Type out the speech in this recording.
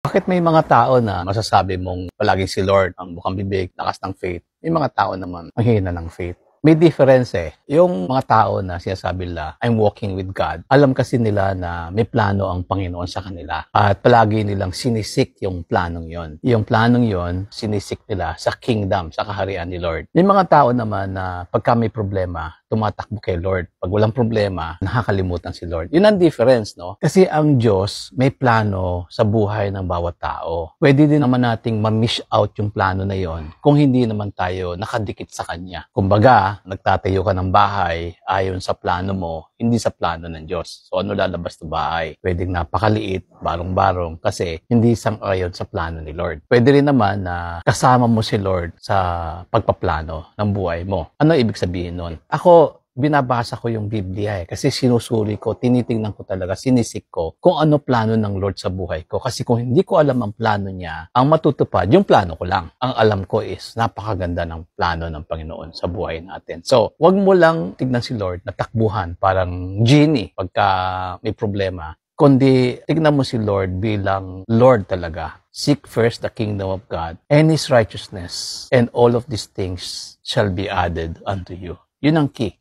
Bakit may mga tao na masasabi mong palaging si Lord ang bukang bibig, lakas ng faith? May mga tao naman ang hina ng faith. May difference eh. Yung mga tao na sinasabi nila, I'm walking with God, alam kasi nila na may plano ang Panginoon sa kanila. At palagi nilang sinisik yung planong yon. Yung planong yon, sinisik nila sa kingdom, sa kaharian ni Lord. May mga tao naman na pagka may problema, tumatakbo kay Lord. Pag walang problema, nakakalimutan si Lord. Yun ang difference, no? Kasi ang Diyos may plano sa buhay ng bawat tao. Pwede din naman nating ma-miss out yung plano na yon kung hindi naman tayo nakadikit sa Kanya. Kumbaga, nagtatayo ka ng bahay ayon sa plano mo, hindi sa plano ng Diyos. So ano lalabas na bahay? Pwedeng napakaliit, barong-barong, kasi hindi sang-ayon sa plano ni Lord. Pwede rin naman na kasama mo si Lord sa pagpaplano ng buhay mo. Ano ibig sabihin nun? Ako, binabasa ko yung Biblia kasi sinusuri ko, tinitingnan ko talaga, sinisik ko kung ano plano ng Lord sa buhay ko. Kasi kung hindi ko alam ang plano niya, ang matutupad, yung plano ko lang. Ang alam ko is napakaganda ng plano ng Panginoon sa buhay natin. So, wag mo lang tignan si Lord na takbuhan, parang genie pagka may problema. Kundi tignan mo si Lord bilang Lord talaga. Seek first the kingdom of God and His righteousness, and all of these things shall be added unto you. Yun ang key.